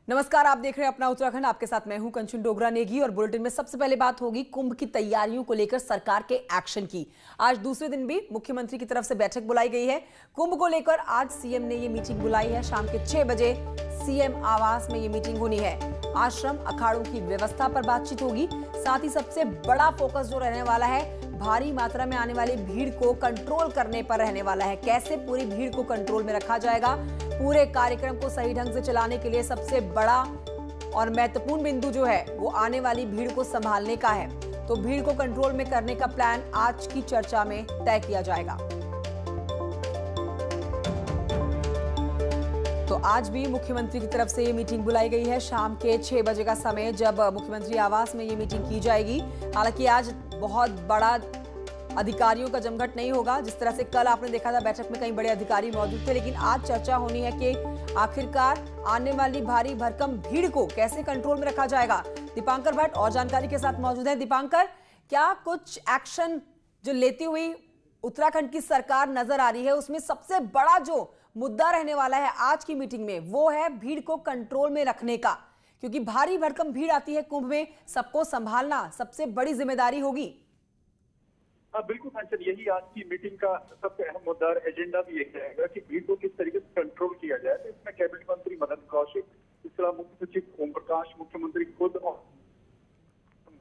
नमस्कार, आप देख रहे हैं अपना उत्तराखंड। आपके साथ मैं हूं कंचन डोगरा नेगी और बुलेटिन में सबसे पहले बात होगी कुंभ की तैयारियों को लेकर सरकार के एक्शन की। आज दूसरे दिन भी मुख्यमंत्री की तरफ से बैठक बुलाई गई है। कुंभ को लेकर आज सीएम ने ये मीटिंग बुलाई है। शाम के 6 बजे सीएम आवास में ये मीटिंग होनी है। आश्रम अखाड़ों की व्यवस्था पर बातचीत होगी। साथ ही सबसे बड़ा फोकस जो रहने वाला है, भारी मात्रा में आने वाली भीड़ को कंट्रोल करने पर रहने वाला है। कैसे पूरी भीड़ को कंट्रोल में रखा जाएगा, पूरे कार्यक्रम को सही ढंग से चलाने के लिए सबसे बड़ा और महत्वपूर्ण बिंदु जो है वो आने वाली भीड़ को संभालने का है। तो भीड़ को कंट्रोल में करने का प्लान आज की चर्चा में तय किया जाएगा। तो आज भी मुख्यमंत्री की तरफ से ये मीटिंग बुलाई गई है। शाम के 6 बजे का समय जब मुख्यमंत्री आवास में ये मीटिंग की जाएगी। हालांकि आज बहुत बड़ा अधिकारियों का जमघट नहीं होगा। जिस तरह से कल आपने देखा था बैठक में कई बड़े अधिकारी मौजूद थे, लेकिन आज चर्चा होनी है कि आखिरकार आने वाली भारी भरकम भीड़ को कैसे कंट्रोल में रखा जाएगा। दीपांकर भट्ट और जानकारी के साथ मौजूद है। दीपांकर, क्या कुछ एक्शन जो लेती हुई उत्तराखंड की सरकार नजर आ रही है, उसमें सबसे बड़ा जो मुद्दा रहने वाला है आज की मीटिंग में वो है भीड़ को कंट्रोल में रखने का? क्योंकि भारी भरकम भीड़ आती है कुंभ में, सबको संभालना सबसे बड़ी जिम्मेदारी होगी। बिल्कुल कंचन, यही आज की मीटिंग का सबसे अहम मुद्दा एजेंडा भी यही रहेगा कि भीड़ को किस तरीके से कंट्रोल किया जाए। तो इसमें कैबिनेट मंत्री मदन कौशिक, इसके अलावा मुख्य सचिव ओम प्रकाश, मुख्यमंत्री खुद और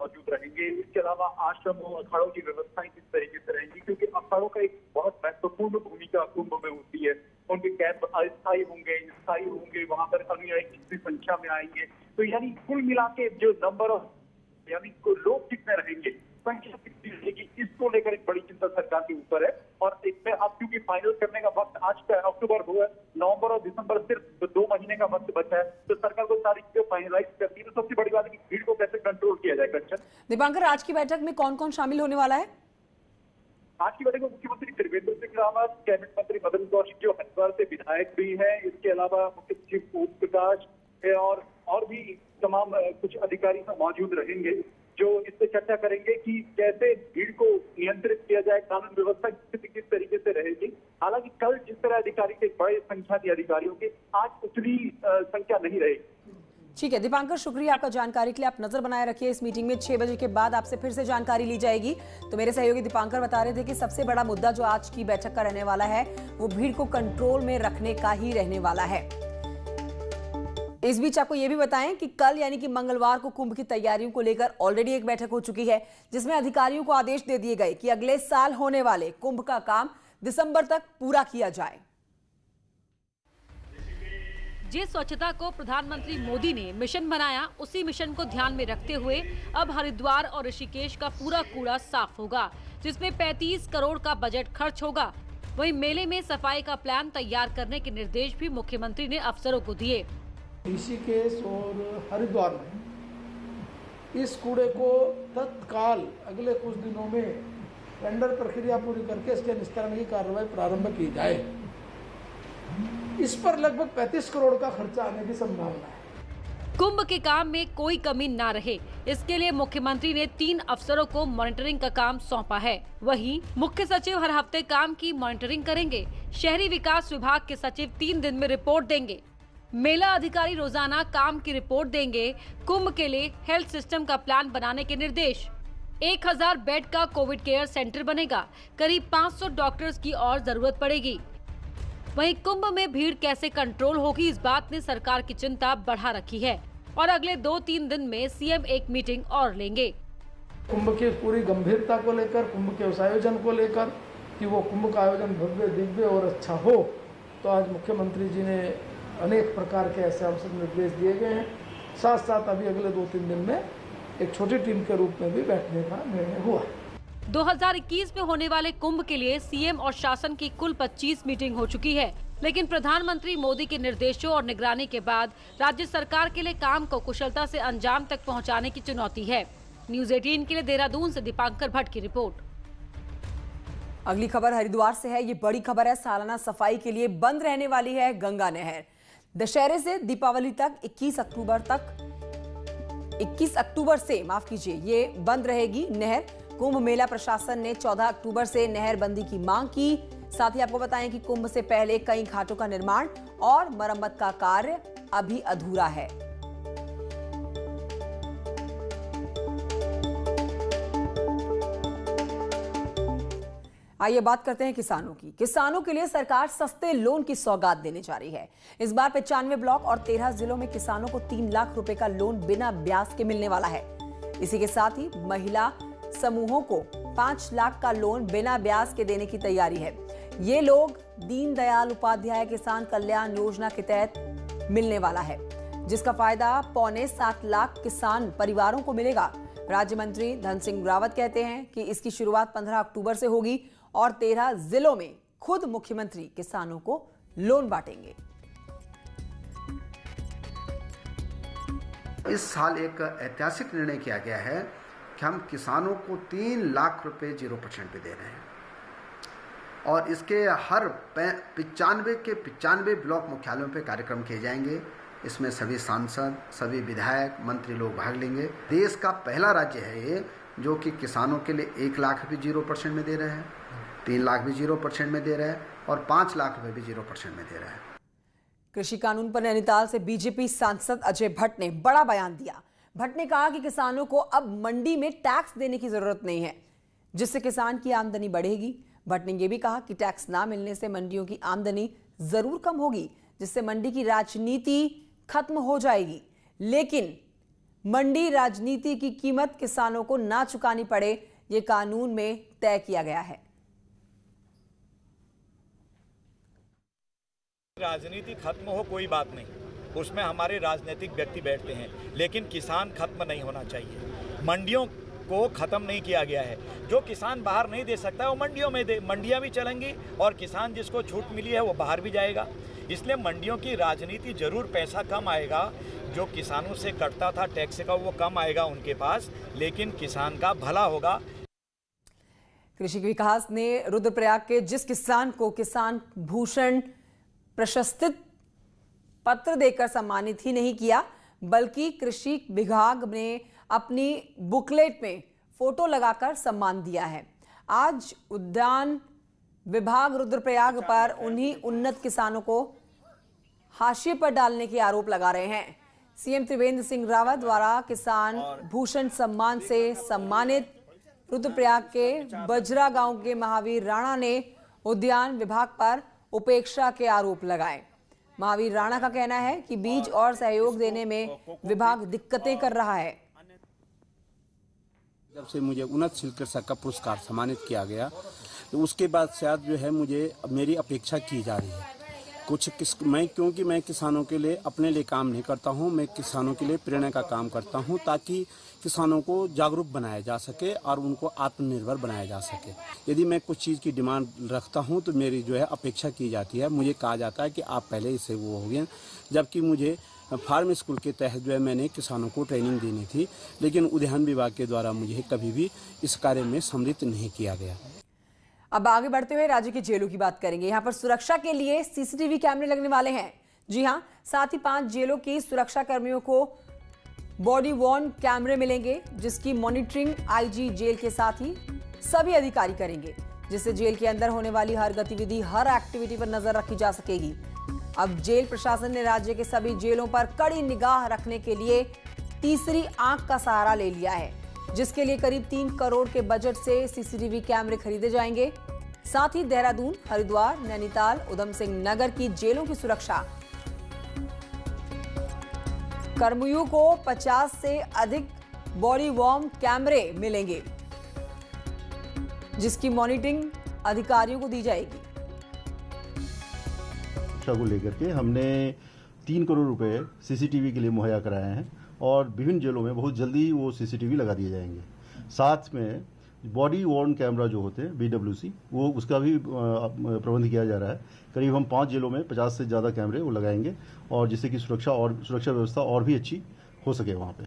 मौजूद रहेंगे। इसके अलावा आश्रमों अखाड़ों की व्यवस्थाएं किस तरीके से रहेंगी, क्योंकि अखाड़ों का एक बहुत महत्वपूर्ण भूमिका कुंभ में होती है। उनके कैंप अस्थायी होंगे, स्थायी होंगे, वहां पर अनुयायी कितनी संख्या में आएंगे, तो यानी कुल मिला के जो नंबर ऑफ यानी लोग कितने रहेंगे, संख्या कितनी रहेगी, इसको लेकर एक बड़ी चिंता सरकार के ऊपर है। और इसमें अब क्योंकि फाइनल करने का वक्त आज का अक्टूबर हुआ, नवंबर और दिसंबर सिर्फ 2 महीने का वक्त बचा है, तो सरकार को सारी चीजें फाइनलाइज करती है। तो सबसे बड़ी बात है कि भीड़ को कैसे कंट्रोल किया जाए। कंचन, दीपांकर, आज की बैठक में कौन कौन शामिल होने वाला है? आज की बैठक में मुख्यमंत्री त्रिवेंद्र सिंह रावत, कैबिनेट मंत्री मदन कौशिक जो हरिद्वार से विधायक भी हैं, इसके अलावा मुख्य सचिव ओम प्रकाश और भी तमाम कुछ अधिकारी मौजूद रहेंगे जो इससे चर्चा करेंगे कि कैसे भीड़ को नियंत्रित किया जाए, कानून व्यवस्था किस तरीके से रहेगी। हालांकि कल जिस तरह अधिकारी के बड़े संख्या थी अधिकारियों की, आज उतनी संख्या नहीं रहेगी। ठीक है दीपांकर, शुक्रिया आपका जानकारी के लिए। आप नजर बनाए रखिए इस मीटिंग में। 6 बजे के बाद आपसे फिर से जानकारी ली जाएगी। तो मेरे सहयोगी दीपांकर बता रहे थे कि सबसे बड़ा मुद्दा जो आज की बैठक का रहने वाला है वो भीड़ को कंट्रोल में रखने का ही रहने वाला है। इस बीच आपको यह भी बताएं कि कल यानी कि मंगलवार को कुंभ की तैयारियों को लेकर ऑलरेडी एक बैठक हो चुकी है, जिसमें अधिकारियों को आदेश दे दिए गए कि अगले साल होने वाले कुंभ का काम दिसंबर तक पूरा किया जाए। जिस स्वच्छता को प्रधानमंत्री मोदी ने मिशन बनाया, उसी मिशन को ध्यान में रखते हुए अब हरिद्वार और ऋषिकेश का पूरा कूड़ा साफ होगा, जिसमें 35 करोड़ का बजट खर्च होगा। वहीं मेले में सफाई का प्लान तैयार करने के निर्देश भी मुख्यमंत्री ने अफसरों को दिए। ऋषिकेश और हरिद्वार में इस कूड़े को तत्काल अगले कुछ दिनों में टेंडर प्रक्रिया पूरी करके इसके निस्तारण की कार्रवाई प्रारंभ की जाए। इस पर लगभग 35 करोड़ का खर्चा आने की संभावना है। कुंभ के काम में कोई कमी ना रहे, इसके लिए मुख्यमंत्री ने 3 अफसरों को मॉनिटरिंग का काम सौंपा है। वहीं मुख्य सचिव हर हफ्ते काम की मॉनिटरिंग करेंगे। शहरी विकास विभाग के सचिव 3 दिन में रिपोर्ट देंगे। मेला अधिकारी रोजाना काम की रिपोर्ट देंगे। कुंभ के लिए हेल्थ सिस्टम का प्लान बनाने के निर्देश। 1000 बेड का कोविड केयर सेंटर बनेगा। करीब 500 डॉक्टर्स की और जरूरत पड़ेगी। वहीं कुंभ में भीड़ कैसे कंट्रोल होगी, इस बात ने सरकार की चिंता बढ़ा रखी है और अगले 2-3 दिन में सीएम एक मीटिंग और लेंगे। कुंभ की पूरी गंभीरता को लेकर, कुंभ के उस आयोजन को लेकर कि वो कुंभ का आयोजन भव्य दिव्य और अच्छा हो, तो आज मुख्यमंत्री जी ने अनेक प्रकार के ऐसे अवसर निर्देश दिए गए हैं। साथ साथ अभी अगले 2-3 दिन में एक छोटी टीम के रूप में भी बैठने का निर्णय हुआ। 2021 में होने वाले कुंभ के लिए सीएम और शासन की कुल 25 मीटिंग हो चुकी है, लेकिन प्रधानमंत्री मोदी के निर्देशों और निगरानी के बाद राज्य सरकार के लिए काम को कुशलता से अंजाम तक पहुंचाने की चुनौती है। न्यूज़ 18 के लिए देहरादून से दीपांकर भट्ट की रिपोर्ट। अगली खबर हरिद्वार से है। ये बड़ी खबर है। सालाना सफाई के लिए बंद रहने वाली है गंगा नहर। दशहरे से दीपावली तक 21 अक्टूबर से ये बंद रहेगी नहर। कुंभ मेला प्रशासन ने 14 अक्टूबर से नहर बंदी की मांग की। साथ ही आपको बताएं कि कुंभ से पहले कई घाटों का निर्माण और मरम्मत का कार्य अभी अधूरा है। आइए बात करते हैं किसानों की। किसानों के लिए सरकार सस्ते लोन की सौगात देने जा रही है। इस बार 95 ब्लॉक और 13 जिलों में किसानों को 3 लाख रुपए का लोन बिना ब्याज के मिलने वाला है। इसी के साथ ही महिला समूहों को 5 लाख का लोन बिना ब्याज के देने की तैयारी है। ये लोग दीनदयाल उपाध्याय किसान कल्याण योजना के तहत मिलने वाला है, जिसका फायदा 6.25 लाख किसान परिवारों को मिलेगा। राज्य मंत्री धन सिंह रावत कहते हैं कि इसकी शुरुआत 15 अक्टूबर से होगी और 13 जिलों में खुद मुख्यमंत्री किसानों को लोन बांटेंगे। इस साल एक ऐतिहासिक निर्णय किया गया है कि हम किसानों को 3 लाख रुपए 0% पे दे रहे हैं और इसके हर 95 ब्लॉक मुख्यालयों पे कार्यक्रम किए जाएंगे। इसमें सभी सांसद, सभी विधायक, मंत्री लोग भाग लेंगे। देश का पहला राज्य है ये जो कि किसानों के लिए 1 लाख भी 0% में दे रहे हैं, 3 लाख भी 0% में दे रहे हैं और 5 लाख रुपए भी 0% में दे रहे हैं। कृषि कानून पर नैनीताल से बीजेपी सांसद अजय भट्ट ने बड़ा बयान दिया। भट्ट ने कहा कि किसानों को अब मंडी में टैक्स देने की जरूरत नहीं है, जिससे किसान की आमदनी बढ़ेगी। भट्ट ने यह भी कहा कि टैक्स ना मिलने से मंडियों की आमदनी जरूर कम होगी, जिससे मंडी की राजनीति खत्म हो जाएगी, लेकिन मंडी राजनीति की कीमत किसानों को ना चुकानी पड़े, ये कानून में तय किया गया है। राजनीति खत्म हो कोई बात नहीं, उसमें हमारे राजनीतिक व्यक्ति बैठते हैं, लेकिन किसान खत्म नहीं होना चाहिए। मंडियों को खत्म नहीं किया गया है। जो किसान बाहर नहीं दे सकता है वो मंडियों में दे, मंडियां भी चलेंगी और किसान जिसको छूट मिली है वो बाहर भी जाएगा। इसलिए मंडियों की राजनीति जरूर, पैसा कम आएगा, जो किसानों से कटता था टैक्स का वो कम आएगा उनके पास, लेकिन किसान का भला होगा। कृषि विकास ने रुद्रप्रयाग के जिस किसान को किसान भूषण प्रशस्ति पत्र देकर सम्मानित ही नहीं किया, बल्कि कृषि विभाग ने अपनी बुकलेट में फोटो लगाकर सम्मान दिया है। आज उद्यान विभाग रुद्रप्रयाग पर उन्हीं उन्नत किसानों को हाशिए पर डालने के आरोप लगा रहे हैं। सीएम त्रिवेंद्र सिंह रावत द्वारा किसान भूषण सम्मान से सम्मानित रुद्रप्रयाग के बजरा गांव के महावीर राणा ने उद्यान विभाग पर उपेक्षा के आरोप लगाए। महावीर राणा का कहना है कि बीज और सहयोग देने में विभाग दिक्कतें कर रहा है। जब से मुझे उन्नत शिल्प कृषक का पुरस्कार सम्मानित किया गया, तो उसके बाद शायद जो है मुझे मेरी अपेक्षा की जा रही है क्योंकि मैं किसानों के लिए अपने लिए काम नहीं करता हूं, मैं किसानों के लिए प्रेरणा का काम करता हूं, ताकि किसानों को जागरूक बनाया जा सके और उनको आत्मनिर्भर बनाया जा सके। यदि मैं कुछ चीज़ की डिमांड रखता हूं तो मेरी जो है अपेक्षा की जाती है, मुझे कहा जाता है कि आप पहले इससे वो हो गए, जबकि मुझे फार्म स्कूल के तहत जो है मैंने किसानों को ट्रेनिंग देनी थी, लेकिन उद्यान विभाग के द्वारा मुझे कभी भी इस कार्य में सम्मिलित नहीं किया गया। अब आगे बढ़ते हुए राज्य की जेलों की बात करेंगे। यहाँ पर सुरक्षा के लिए सीसीटीवी कैमरे लगने वाले हैं। जी हाँ, साथ ही 5 जेलों की सुरक्षा कर्मियों को बॉडी वॉर्न कैमरे मिलेंगे, जिसकी मॉनिटरिंग आईजी जेल के साथ ही सभी अधिकारी करेंगे, जिससे जेल के अंदर होने वाली हर गतिविधि, हर एक्टिविटी पर नजर रखी जा सकेगी। अब जेल प्रशासन ने राज्य के सभी जेलों पर कड़ी निगाह रखने के लिए तीसरी आंख का सहारा ले लिया है, जिसके लिए करीब 3 करोड़ के बजट से सीसीटीवी कैमरे खरीदे जाएंगे। साथ ही देहरादून, हरिद्वार, नैनीताल, उधम सिंह नगर की जेलों की सुरक्षा कर्मियों को 50 से अधिक बॉडी वॉर्न कैमरे मिलेंगे, जिसकी मॉनिटरिंग अधिकारियों को दी जाएगी। सुरक्षा को लेकर के हमने 3 करोड़ रुपए सीसीटीवी के लिए मुहैया कराए हैं और विभिन्न जेलों में बहुत जल्दी वो सीसीटीवी लगा दिए जाएंगे। साथ में बॉडी वॉर्न कैमरा जो होते हैं BWC, वो उसका भी प्रबंध किया जा रहा है। करीब हम 5 जेलों में 50 से ज़्यादा कैमरे वो लगाएंगे और जिससे कि सुरक्षा व्यवस्था और भी अच्छी हो सके वहाँ पे।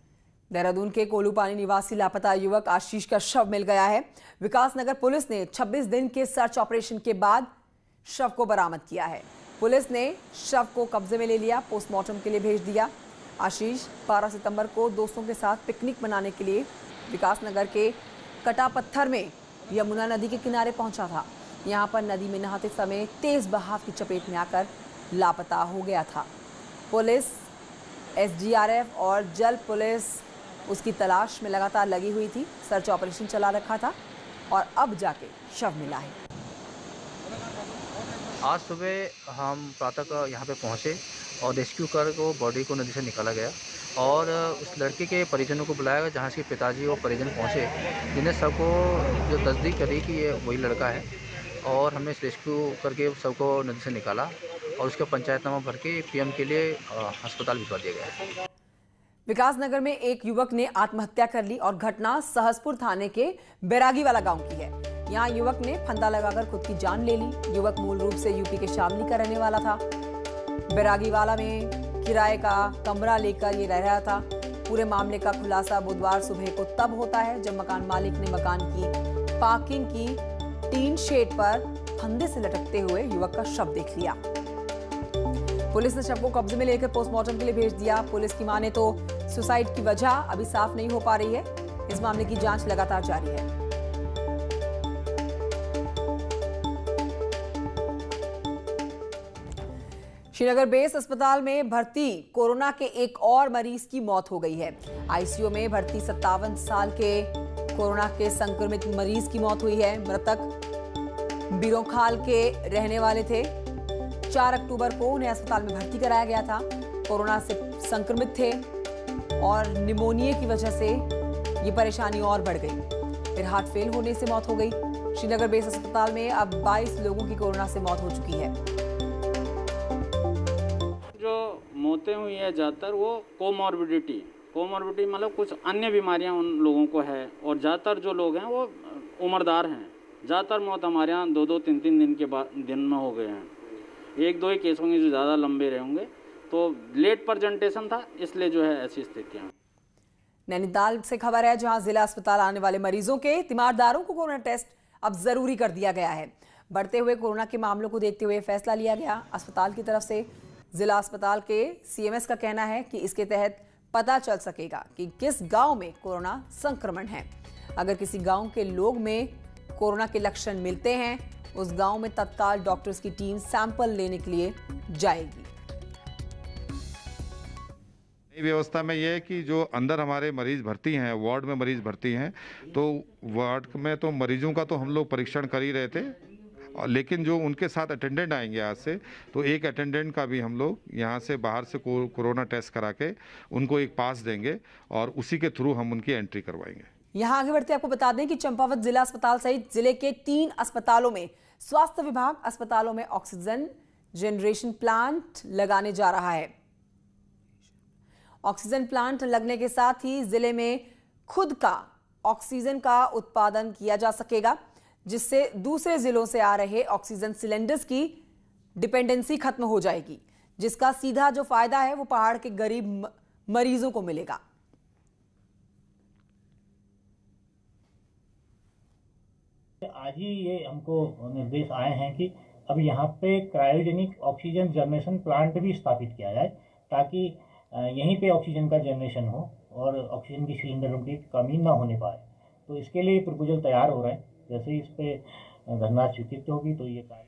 देहरादून के कोलूपानी निवासी लापता युवक आशीष का शव मिल गया है। विकासनगर पुलिस ने 26 दिन के सर्च ऑपरेशन के बाद शव को बरामद किया है। पुलिस ने शव को कब्जे में ले लिया, पोस्टमार्टम के लिए भेज दिया। आशीष 12 सितंबर को दोस्तों के साथ पिकनिक मनाने के लिए विकासनगर के कटापत्थर में यमुना नदी के किनारे पहुंचा था। यहां पर नदी में नहाते समय तेज बहाव की चपेट में आकर लापता हो गया था। पुलिस, SDRF और जल पुलिस उसकी तलाश में लगातार लगी हुई थी। सर्च ऑपरेशन चला रखा था और अब जाके शव मिला है। आज सुबह हम प्रातः यहाँ पे पहुँचे और रेस्क्यू कर वो बॉडी को नदी से निकाला गया और उस लड़के के परिजनों को बुलाया गया, जहाँ से पिताजी और परिजन पहुँचे, जिन्हें सबको जो तस्दीक करी कि ये वही लड़का है। और हमने रेस्क्यू करके सबको नदी से निकाला और उसका पंचायतनामा भर के पीएम के लिए अस्पताल भिजवा दिया गया। विकासनगर में एक युवक ने आत्महत्या कर ली और घटना सहसपुर थाने के बैरागीवाला गांव की है। यहाँ युवक ने फंदा लगाकर खुद की जान ले ली। युवक मूल रूप से यूपी के शामली का रहने वाला था। बैरागीवाला में किराए का कमरा लेकर ये रह रहा था। पूरे मामले का खुलासा बुधवार सुबह को तब होता है जब मकान मालिक ने मकान की पार्किंग की टीन शेड पर फंदे से लटकते हुए युवक का शव देख लिया। पुलिस ने शव को कब्जे में लेकर पोस्टमार्टम के लिए भेज दिया। पुलिस की माने तो सुसाइड की वजह अभी साफ नहीं हो पा रही है। इस मामले की जांच लगातार जारी है। श्रीनगर बेस अस्पताल में भर्ती कोरोना के एक और मरीज की मौत हो गई है। आईसीयू में भर्ती 57 साल के कोरोना के संक्रमित मरीज की मौत हुई है। मृतक बिरोखाल के रहने वाले थे। 4 अक्टूबर को उन्हें अस्पताल में भर्ती कराया गया था। कोरोना से संक्रमित थे और निमोनिया की वजह से ये परेशानी और बढ़ गई। फिर हार्ट फेल होने से मौत हो गई। श्रीनगर बेस अस्पताल में अब 22 लोगों की कोरोना से मौत हो चुकी है। जो मौतें हुई है ज़्यादातर वो कोमॉर्बिडिटी मतलब कुछ अन्य बीमारियां उन लोगों को है और ज़्यादातर जो लोग हैं वो उम्रदार हैं। ज़्यादातर मौत हमारे यहाँ 2-2, 3-3 दिन के बाद दिन में हो गए हैं। 1-2 ही केस होंगे जो ज़्यादा लंबे रहे होंगे, तो लेट प्रेजेंटेशन था, इसलिए जो है ऐसी स्थितियाँ। नैनीताल से खबर है जहां जिला अस्पताल आने वाले मरीजों के तीमारदारों को कोरोना टेस्ट अब जरूरी कर दिया गया है। बढ़ते हुए कोरोना के मामलों को देखते हुए फैसला लिया गया। अस्पताल की तरफ से जिला अस्पताल के सीएमएस का कहना है कि इसके तहत पता चल सकेगा कि किस गांव में कोरोना संक्रमण है। अगर किसी गांव के लोग में कोरोना के लक्षण मिलते हैं, उस गांव में तत्काल डॉक्टर्स की टीम सैंपल लेने के लिए जाएगी। नई व्यवस्था में यह है कि जो अंदर हमारे मरीज भर्ती हैं, वार्ड में मरीज भर्ती हैं, तो वार्ड में तो मरीजों का तो हम लोग परीक्षण कर ही रहे थे, लेकिन जो उनके साथ अटेंडेंट आएंगे आज से, तो एक अटेंडेंट का भी हम लोग यहाँ से बाहर से कोरोना टेस्ट करा के उनको एक पास देंगे और उसी के थ्रू हम उनकी एंट्री करवाएंगे। यहाँ आगे बढ़ते आपको बता दें कि चंपावत जिला अस्पताल सहित जिले के 3 अस्पतालों में स्वास्थ्य विभाग अस्पतालों में ऑक्सीजन जनरेशन प्लांट लगाने जा रहा है। ऑक्सीजन प्लांट लगने के साथ ही जिले में खुद का ऑक्सीजन का उत्पादन किया जा सकेगा, जिससे दूसरे जिलों से आ रहे ऑक्सीजन सिलेंडर्स की डिपेंडेंसी खत्म हो जाएगी, जिसका सीधा जो फायदा है वो पहाड़ के गरीब मरीजों को मिलेगा। आज ही ये हमको निर्देश आए हैं कि अब यहाँ पे क्रायोजेनिक ऑक्सीजन जनरेशन प्लांट भी स्थापित किया जाए, ताकि यहीं पे ऑक्सीजन का जनरेशन हो और ऑक्सीजन की सिलेंडरों की कमी ना होने पाए। तो इसके लिए प्रपोजल तैयार हो रहे हैं। जैसे ही इस पे धनराशि स्वीकृत होगी तो ये कार्य।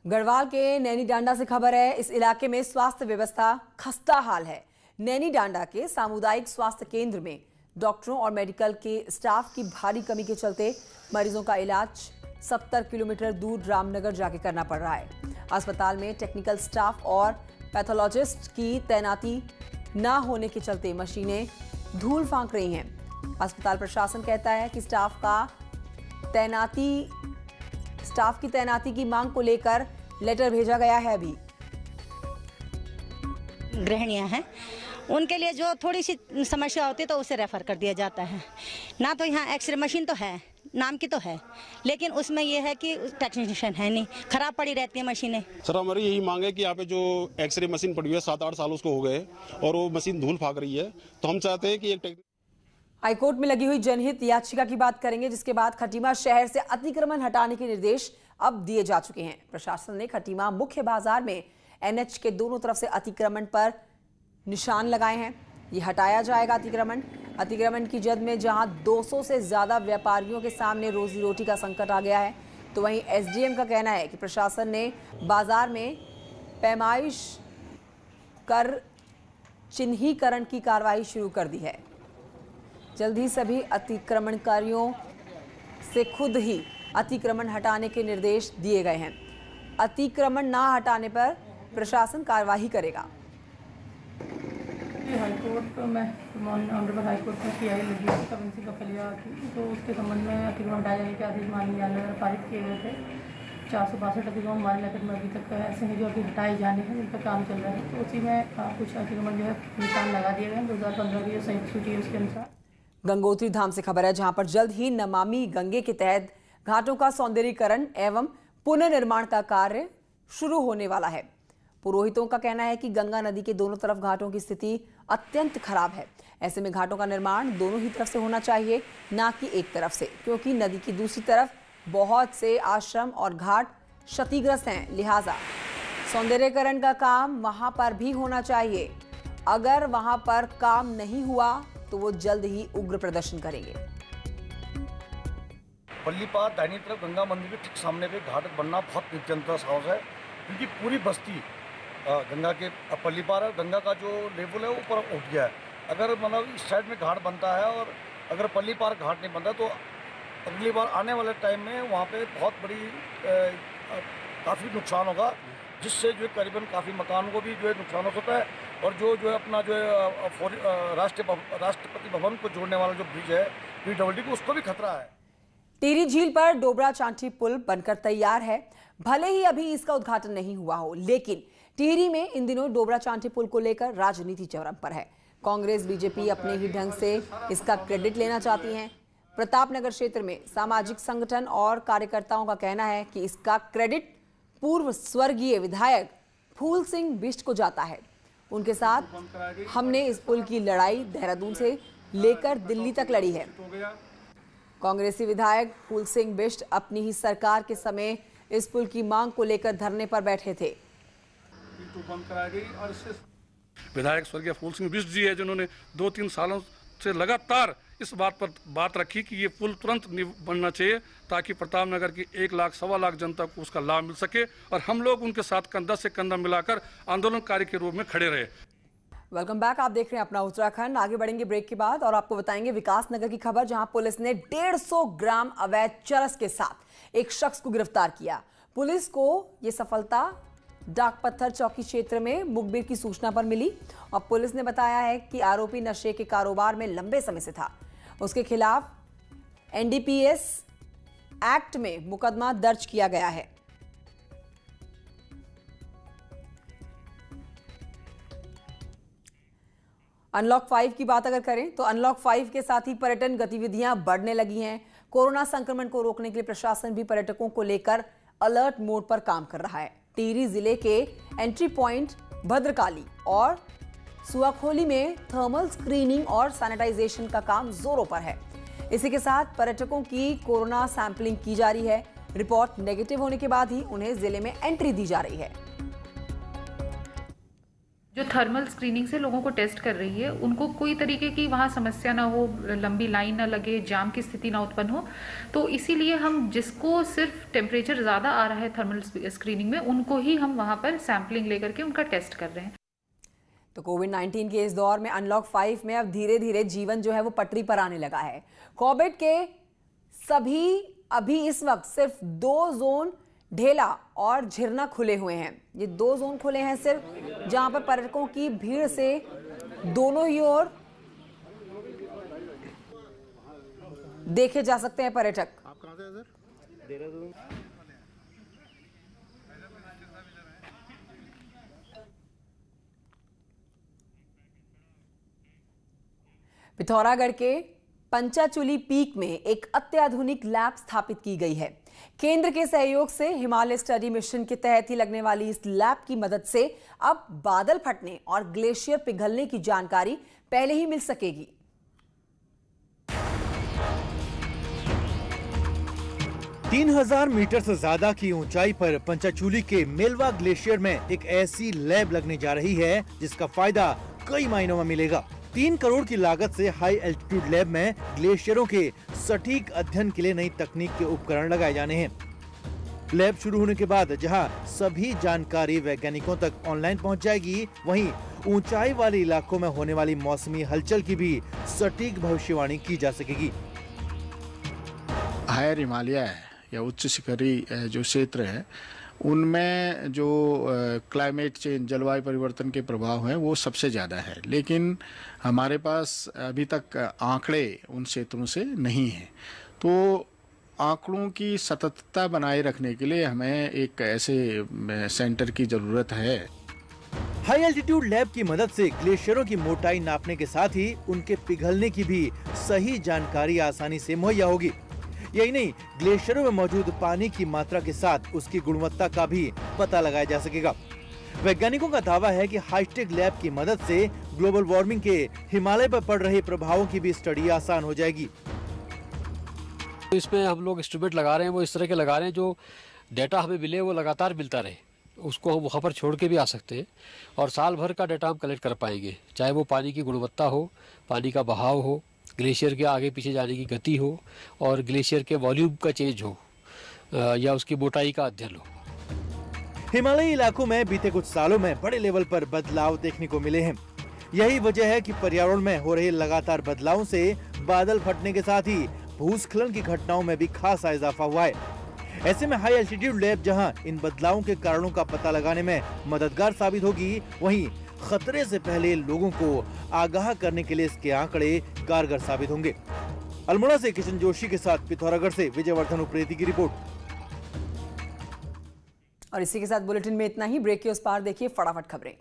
गढ़वाल के नैनी डांडा से खबर है, इस इलाके में स्वास्थ्य व्यवस्था खस्ता हाल है। नैनी डांडा के सामुदायिक स्वास्थ्य केंद्र में डॉक्टरों और मेडिकल के स्टाफ की भारी कमी के चलते मरीजों का इलाज 70 किलोमीटर दूर रामनगर जाके करना पड़ रहा है। अस्पताल में टेक्निकल स्टाफ और पैथोलॉजिस्ट की तैनाती न होने के चलते मशीनें धूल फांक रही हैं। अस्पताल प्रशासन कहता है कि स्टाफ की तैनाती की मांग को लेकर लेटर भेजा गया है। अभी गृहिणियां हैं, उनके लिए जो थोड़ी सी समस्या होती है तो उसे रेफर कर दिया जाता है। ना तो यहाँ एक्सरे मशीन तो है, नाम की तो है, लेकिन उसमें यह है कि टेक्नीशियन है नहीं, खराब पड़ी रहती है मशीनें। सर हमारी यही मांग है कि यहाँ पे जो एक्सरे मशीन पड़ी हुई है 7-8 साल उसको हो गए और वो मशीन धूल फाक रही है, तो हम चाहते हैं कि एक हाईकोर्ट में लगी हुई जनहित याचिका की बात करेंगे, जिसके बाद खटीमा शहर से अतिक्रमण हटाने के निर्देश अब दिए जा चुके हैं। प्रशासन ने खटीमा मुख्य बाजार में एनएच के दोनों तरफ से अतिक्रमण पर निशान लगाए हैं। ये हटाया जाएगा अतिक्रमण की जद में जहां 200 से ज्यादा व्यापारियों के सामने रोजी रोटी का संकट आ गया है, तो वहीं एसडीएम का कहना है कि प्रशासन ने बाजार में पैमाइश कर चिन्हीकरण की कार्रवाई शुरू कर दी है। जल्द ही सभी अतिक्रमणकारियों से खुद ही अतिक्रमण हटाने के निर्देश दिए गए हैं। अतिक्रमण न हटाने पर प्रशासन कार्यवाही करेगा। हाईकोर्ट में ऑनरेबल हाईकोर्ट में PI लगी थी कबंसी का फलिया की, तो उसके संबंध में अतिक्रमण हटाए जाने के आदेश माननीय न्यायालय द्वारा पारित किए गए थे। 462 अतिक्रमण हमारे इलाके में अभी तक ऐसे हैं जो अभी हटाए जाने हैं, जिन पर काम चल रहा है। तो उसी में कुछ अतिक्रमण जो है निशान लगा दिए गए हैं 2015 की जो संयुक्त सूची है उसके अनुसार। गंगोत्री धाम से खबर है, जहां पर जल्द ही नमामि गंगे के तहत घाटों का सौंदर्यीकरण एवं पुनर्निर्माण का कार्य शुरू होने वाला है। पुरोहितों का कहना है कि गंगा नदी के दोनों तरफ घाटों की स्थिति अत्यंत खराब है। ऐसे में घाटों का निर्माण दोनों ही तरफ से होना चाहिए, ना कि एक तरफ से, क्योंकि नदी की दूसरी तरफ बहुत से आश्रम और घाट क्षतिग्रस्त हैं। लिहाजा सौंदर्यीकरण का काम वहां पर भी होना चाहिए। अगर वहां पर काम नहीं हुआ तो वो जल्द ही उग्र प्रदर्शन करेंगे। पल्लीपार दाहिनी तरफ गंगा मंदिर के ठीक सामने पे घाट बनना बहुत नित्यंता साहस है, क्योंकि पूरी बस्ती गंगा के पल्लीपार गंगा का जो लेवल है ऊपर उठ गया है। अगर मतलब इस साइड में घाट बनता है और अगर पल्लीपार घाट नहीं बनता तो अगली बार आने वाले टाइम में वहाँ पे बहुत बड़ी काफ़ी नुकसान होगा, जिससे जो करीबन काफ़ी मकानों को भी जो है नुकसान हो सकता है। और जो है अपना जो है राष्ट्रपति भवन को जोड़ने वाला जो ब्रिज है PWD को, उसको भी खतरा है। टिहरी झील पर डोबरा चांठी पुल बनकर तैयार है। भले ही अभी इसका उद्घाटन नहीं हुआ हो, लेकिन टिहरी में इन दिनों डोबरा चांठी पुल को लेकर राजनीति चरम पर है। कांग्रेस बीजेपी अपने ही ढंग से इसका क्रेडिट लेना चाहती हैं। प्रतापनगर क्षेत्र में सामाजिक संगठन और कार्यकर्ताओं का कहना है कि इसका क्रेडिट पूर्व स्वर्गीय विधायक फूल सिंह बिष्ट को जाता है। उनके साथ हमने इस पुल की लड़ाई देहरादून से लेकर दिल्ली तक लड़ी है। कांग्रेसी विधायक फूल सिंह बिष्ट अपनी ही सरकार के समय इस पुल की मांग को लेकर धरने पर बैठे थे। विधायक स्वर्गीय फूल सिंह बिष्ट जी है, जिन्होंने 2-3 सालों से लगातार इस बात पर बात रखी कि ये पुल तुरंत बनना चाहिए, ताकि प्रतापनगर की 1 लाख सवा लाख जनता को उसका लाभ मिल सके। और हम लोग उनके साथ कंधा से कंधा मिलाकर आंदोलनकारी के रूप में खड़े रहे। वेलकम बैक, आप देख रहे हैं अपना उत्तराखंड। आगे बढ़ेंगे ब्रेक के बाद और आपको बताएंगे विकासनगर की खबर, जहां पुलिस ने 150 ग्राम अवैध चरस के साथ एक शख्स को गिरफ्तार किया। पुलिस को यह सफलता डाकपत्थर चौकी क्षेत्र में मुखबिर की सूचना पर मिली और पुलिस ने बताया है कि आरोपी नशे के कारोबार में लंबे समय से था। उसके खिलाफ NDPS एक्ट में मुकदमा दर्ज किया गया है। अनलॉक 5 की बात अगर करें तो अनलॉक 5 के साथ ही पर्यटन गतिविधियां बढ़ने लगी हैं। कोरोना संक्रमण को रोकने के लिए प्रशासन भी पर्यटकों को लेकर अलर्ट मोड पर काम कर रहा है। टिहरी जिले के एंट्री पॉइंट भद्रकाली और सुआखोली में थर्मल स्क्रीनिंग और सैनिटाइजेशन का काम जोरों पर है। इसी के साथ पर्यटकों की कोरोना सैंपलिंग की जा रही है। रिपोर्ट नेगेटिव होने के बाद ही उन्हें जिले में एंट्री दी जा रही है। जो थर्मल स्क्रीनिंग से लोगों को टेस्ट कर रही है, उनको कोई तरीके की वहाँ समस्या ना हो, लंबी लाइन ना लगे, जाम की स्थिति ना उत्पन्न हो। तो इसीलिए हम जिसको सिर्फ टेम्परेचर ज़्यादा आ रहा है थर्मल स्क्रीनिंग में, उनको ही हम वहाँ पर सैम्पलिंग लेकर के उनका टेस्ट कर रहे हैं। तो कोविड-19 के इस दौर में अनलॉक 5 में अब धीरे धीरे जीवन जो है वो पटरी पर आने लगा है। कोविड के सभी अभी इस वक्त सिर्फ 2 जोन ढेला और झिरना खुले हुए हैं। ये 2 जोन खुले हैं सिर्फ, जहां पर पर्यटकों की भीड़ से दोनों ही ओर देखे जा सकते हैं पर्यटक। आप कहां से हैं सर? देहरादून। पिथौरागढ़ के पंचाचूली पीक में एक अत्याधुनिक लैब स्थापित की गई है। केंद्र के सहयोग से हिमालय स्टडी मिशन के तहत ही लगने वाली इस लैब की मदद से अब बादल फटने और ग्लेशियर पिघलने की जानकारी पहले ही मिल सकेगी। तीन 3000 मीटर से ज्यादा की ऊंचाई पर पंचाचूली के मेलवा ग्लेशियर में एक ऐसी लैब लगने जा रही है जिसका फायदा कई मायनों में मिलेगा। 3 करोड़ की लागत से हाई एल्टीट्यूड लैब में ग्लेशियरों के सटीक अध्ययन के लिए नई तकनीक के उपकरण लगाए जाने हैं। लैब शुरू होने के बाद जहां सभी जानकारी वैज्ञानिकों तक ऑनलाइन पहुंच जाएगी, वहीं ऊंचाई वाले इलाकों में होने वाली मौसमी हलचल की भी सटीक भविष्यवाणी की जा सकेगी। हायर हिमालय या उच्च शिखरी जो क्षेत्र है, उनमें जो क्लाइमेट चेंज, जलवायु परिवर्तन के प्रभाव हैं वो सबसे ज़्यादा है, लेकिन हमारे पास अभी तक आंकड़े उन क्षेत्रों से नहीं हैं। तो आंकड़ों की सततता बनाए रखने के लिए हमें एक ऐसे सेंटर की ज़रूरत है। हाई एल्टीट्यूड लैब की मदद से ग्लेशियरों की मोटाई नापने के साथ ही उनके पिघलने की भी सही जानकारी आसानी से मुहैया होगी। यही नहीं, ग्लेशियरों में मौजूद पानी की मात्रा के साथ उसकी गुणवत्ता का भी पता लगाया जा सकेगा। वैज्ञानिकों का दावा है कि हाईटेक लैब की मदद से ग्लोबल वार्मिंग के हिमालय पर पड़ रहे प्रभावों की भी स्टडी आसान हो जाएगी। इसमें हम लोग इंस्ट्रूमेंट लगा रहे हैं, वो इस तरह के लगा रहे हैं जो डेटा हमें मिले वो लगातार मिलता रहे, उसको हम वहाँ पर छोड़ के भी आ सकते हैं और साल भर का डेटा हम कलेक्ट कर पाएंगे, चाहे वो पानी की गुणवत्ता हो, पानी का बहाव हो, ग्लेशियर के आगे पीछे जाने की गति हो और ग्लेशियर के वॉल्यूम का चेंज हो या उसकी मोटाई का अध्ययन हो। हिमालयी इलाकों में बीते कुछ सालों में बड़े लेवल पर बदलाव देखने को मिले हैं। यही वजह है कि पर्यावरण में हो रहे लगातार बदलावों से बादल फटने के साथ ही भूस्खलन की घटनाओं में भी खासा इजाफा हुआ है। ऐसे में हाई एल्टीट्यूड लैब जहां इन बदलावों के कारणों का पता लगाने में मददगार साबित होगी, वहीं खतरे से पहले लोगों को आगाह करने के लिए इसके आंकड़े कारगर साबित होंगे। अल्मोड़ा से किशन जोशी के साथ पिथौरागढ़ से विजयवर्धन उप्रेती की रिपोर्ट। और इसी के साथ बुलेटिन में इतना ही। ब्रेक के उस पार देखिए फटाफट खबरें।